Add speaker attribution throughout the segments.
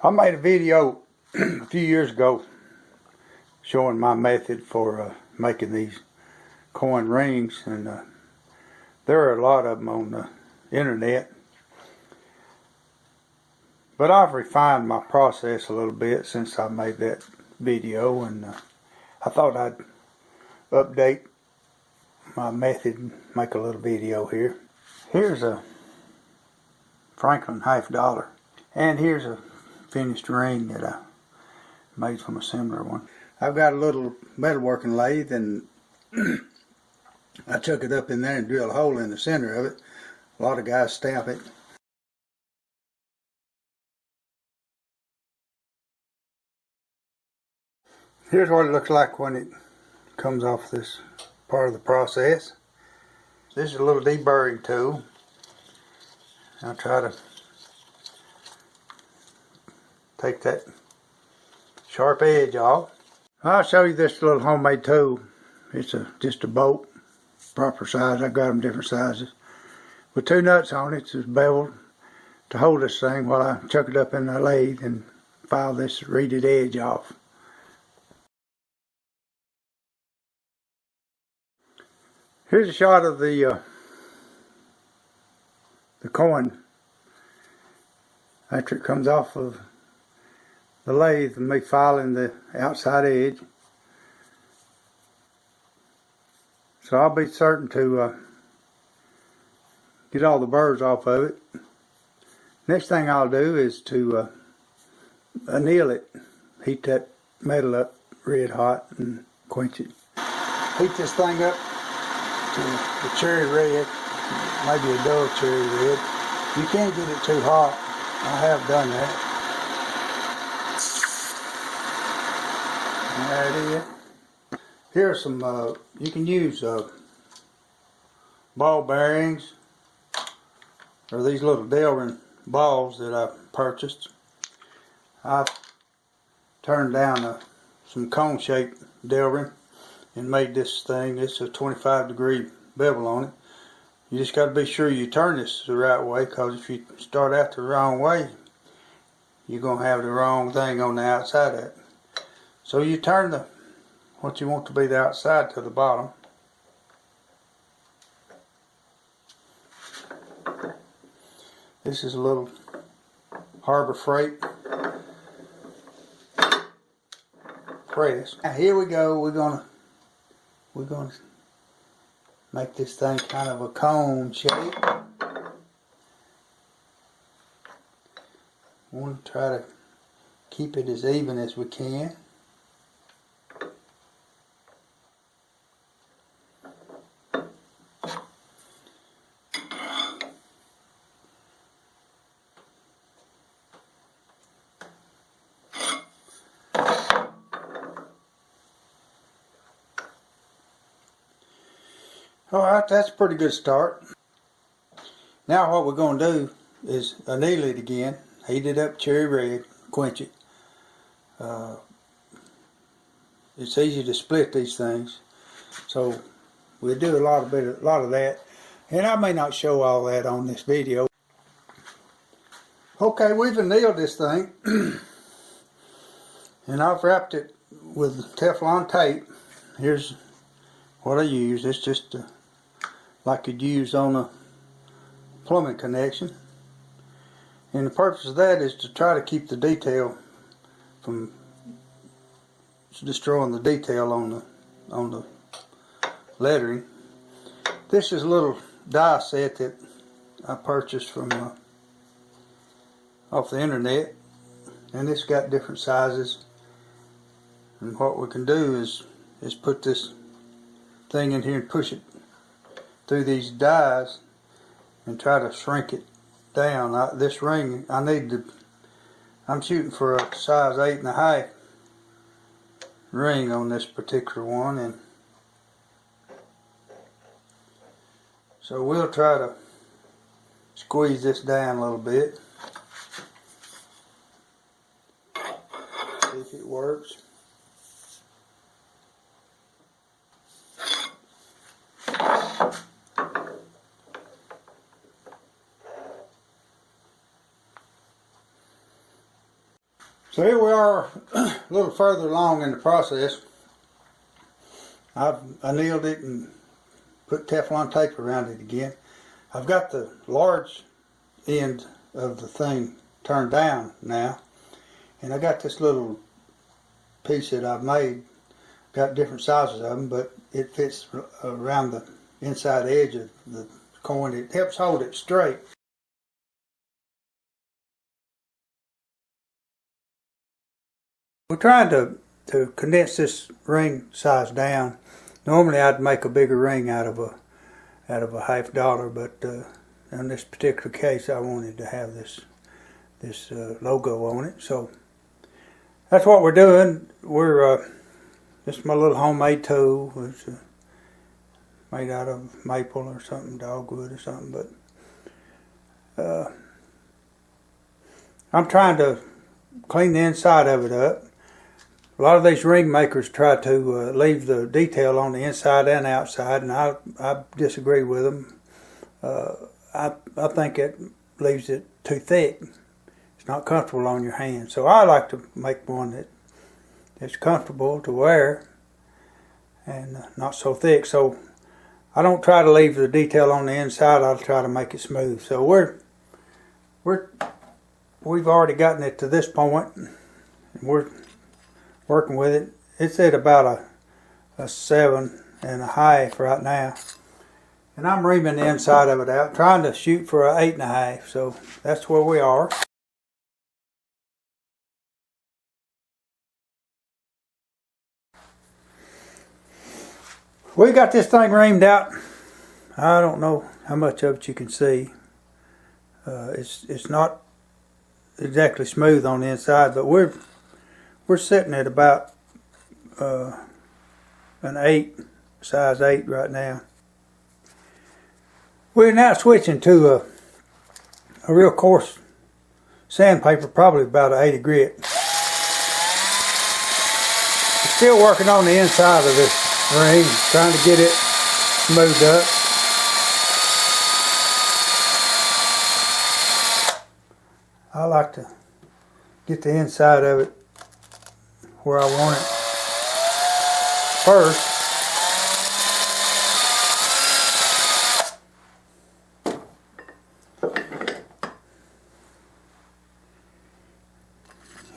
Speaker 1: I made a video a few years ago showing my method for making these coin rings, and there are a lot of them on the internet. But I've refined my process a little bit since I made that video, and I thought I'd update my method and make a little video here. Here's a Franklin $50, and here's a finished ring that I made from a similar one. I've got a little metalworking lathe, and I took it up in there and drilled a hole in the center of it. A lot of guys stamp it. Here's what it looks like when it comes off this part of the process. This is a little deburring tool. I'll try to take that sharp edge off. I'll show you this little homemade tool. It's just a bolt, proper size. I've got them different sizes. With two nuts on it, it's beveled to hold this thing while I chuck it up in the lathe and file this reeded edge off. Here's a shot of the coin after it comes off of the lathe and me filing the outside edge. So I'll be certain to get all the burrs off of it. Next thing I'll do is to anneal it. Heat that metal up red hot and quench it. Heat this thing up to the cherry red, maybe a dull cherry red. You can't get it too hot. I have done that. And there it is. Here are some, you can use ball bearings, or these little Delrin balls that I purchased. I turned down some cone-shaped Delrin and made this thing. It's a 25-degree bevel on it. You just got to be sure you turn this the right way, because if you start out the wrong way, you're going to have the wrong thing on the outside of it. So you turn what you want to be the outside to the bottom. This is a little Harbor Freight press. Now here we go. We're gonna make this thing kind of a cone shape. We want to try to keep it as even as we can. Alright, that's a pretty good start. Now what we're going to do is anneal it again, heat it up cherry red, quench it. It's easy to split these things, so we'll do a lot of that, and I may not show all that on this video. Okay, we've annealed this thing, and I've wrapped it with Teflon tape. Here's what I use. It's just like you'd use on a plumbing connection, and the purpose of that is to try to keep the detail from destroying the detail on the lettering. This is a little die set that I purchased from off the internet, and it's got different sizes, and what we can do is put this thing in here and push it through these dies and try to shrink it down. This ring, I'm shooting for a size 8.5 ring on this particular one, and so we'll try to squeeze this down a little bit, see if it works. So here we are, a little further along in the process. I've annealed it and put Teflon tape around it again. I've got the large end of the thing turned down now, and I got this little piece that I've made. Got different sizes of them, but it fits around the inside edge of the coin. It helps hold it straight. We're trying to condense this ring size down. Normally I'd make a bigger ring out of a $50, but in this particular case I wanted to have this logo on it. So that's what we're doing. This is my little homemade tool. It's made out of maple or something, dogwood or something. But I'm trying to clean the inside of it up. A lot of these ring makers try to leave the detail on the inside and outside, and I disagree with them. I think it leaves it too thick. It's not comfortable on your hand. So I like to make one that's comfortable to wear and not so thick. So I don't try to leave the detail on the inside. I'll try to make it smooth. So we've already gotten it to this point, and we're working with it. It's at about a 7.5 right now, and I'm reaming the inside of it out, trying to shoot for a 8.5. So that's where we are. We got this thing reamed out. I don't know how much of it you can see. It's not exactly smooth on the inside, but we're sitting at about an 8, size 8 right now. We're now switching to a real coarse sandpaper, probably about an 80 grit. We're still working on the inside of this ring, trying to get it smoothed up. I like to get the inside of it where I want it first.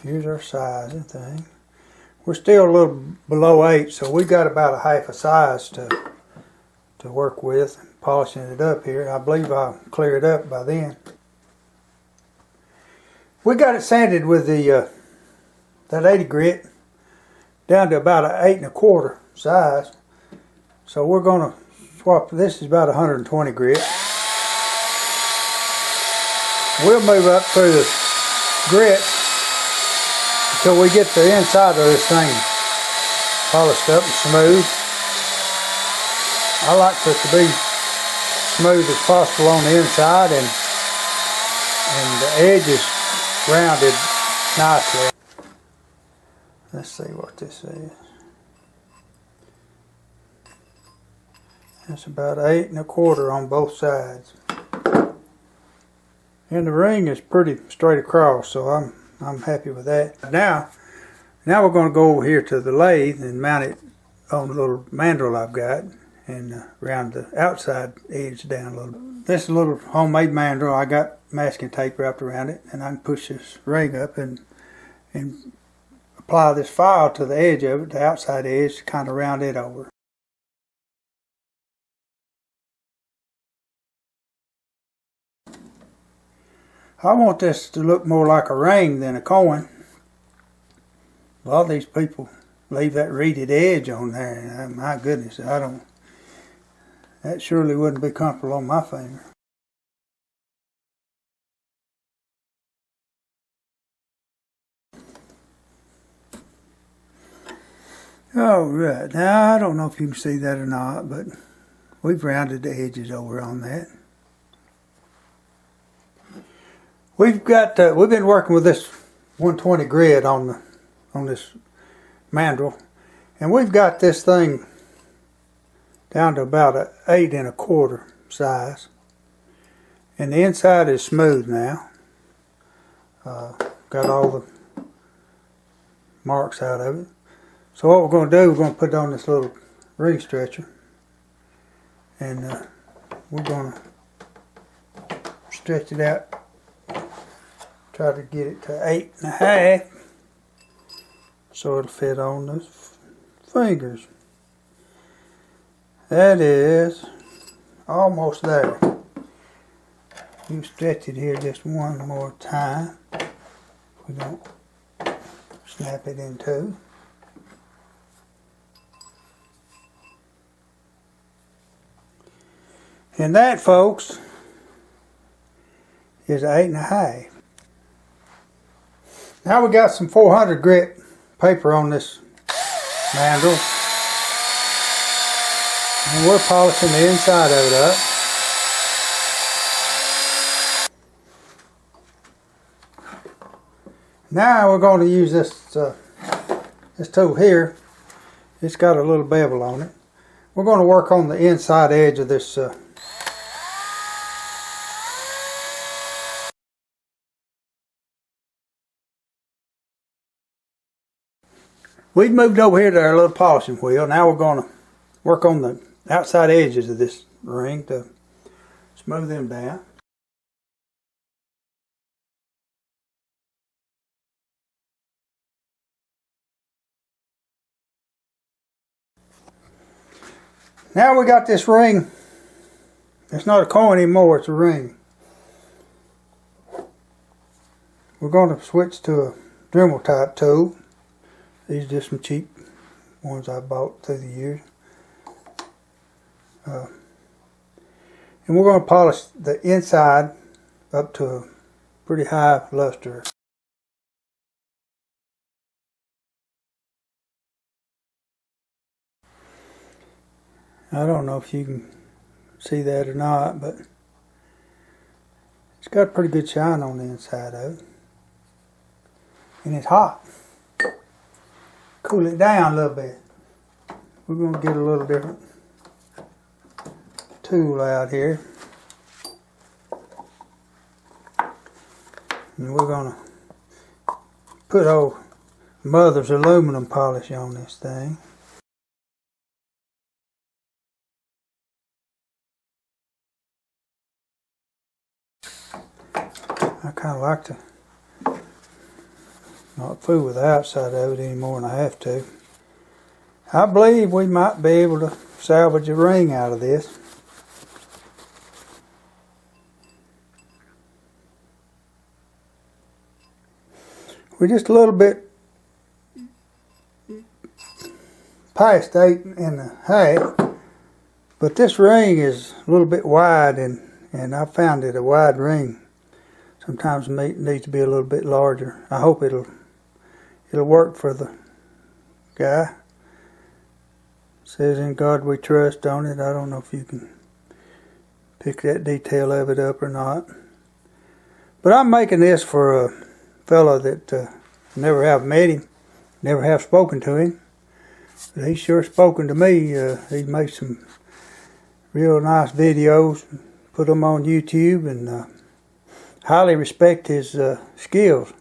Speaker 1: Here's our sizing thing. We're still a little below 8, so we got about a half a size to work with, polishing it up here. I believe I'll clear it up by then. We got it sanded with the that 80 grit down to about an 8.25 size. So we're going to swap. This is about 120 grit. We'll move up through the grits until we get the inside of this thing polished up and smooth. I like for it to be smooth as possible on the inside, and the edges rounded nicely. Let's see what this is. That's about 8.25 on both sides. And the ring is pretty straight across, so I'm happy with that. Now we're going to go over here to the lathe and mount it on the little mandrel I've got, and round the outside edge down a little bit. This is a little homemade mandrel. I got masking tape wrapped around it, and I can push this ring up and apply this file to the edge of it, the outside edge, to kind of round it over. I want this to look more like a ring than a coin. A lot of these people leave that reeded edge on there, and my goodness, that surely wouldn't be comfortable on my finger. Alright, now I don't know if you can see that or not, but we've rounded the edges over on that. We've been working with this 120 grit on this mandrel, and we've got this thing down to about an 8.25 size, and the inside is smooth now. Got all the marks out of it. So what we're going to do, we're going to put it on this little ring stretcher, and we're going to stretch it out, try to get it to 8.5 so it'll fit on the fingers. That is almost there. You stretch it here just one more time. We don't snap it in two. And that, folks, is 8.5. Now we got some 400 grit paper on this mandrel, and we're polishing the inside of it up. Now we're going to use this tool here. It's got a little bevel on it. We're going to work on the inside edge of this we've moved over here to our little polishing wheel. Now we're going to work on the outside edges of this ring to smooth them down. Now we got this ring. It's not a coin anymore, it's a ring. We're going to switch to a Dremel type tool. These are just some cheap ones I bought through the years. And we're going to polish the inside up to a pretty high luster. I don't know if you can see that or not, but it's got a pretty good shine on the inside of it. And it's hot. Cool it down a little bit. We're going to get a little different tool out here. And we're going to put old Mother's aluminum polish on this thing. I kind of like to not fool with the outside of it any more than I have to. I believe we might be able to salvage a ring out of this. We're just a little bit past 8.5, but this ring is a little bit wide, and I found it a wide ring. Sometimes it needs to be a little bit larger. I hope it'll work for the guy. Says in God we trust on it. I don't know if you can pick that detail of it up or not. But I'm making this for a fellow that never have met him, never have spoken to him. But he's sure spoken to me. He made some real nice videos, put them on YouTube, and highly respect his skills.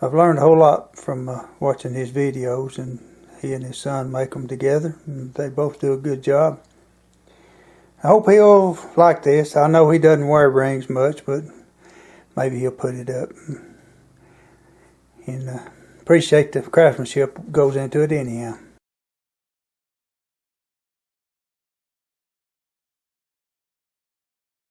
Speaker 1: I've learned a whole lot from watching his videos, and he and his son make them together, and they both do a good job. I hope he'll like this. I know he doesn't wear rings much, but maybe he'll put it up. And appreciate the craftsmanship goes into it anyhow.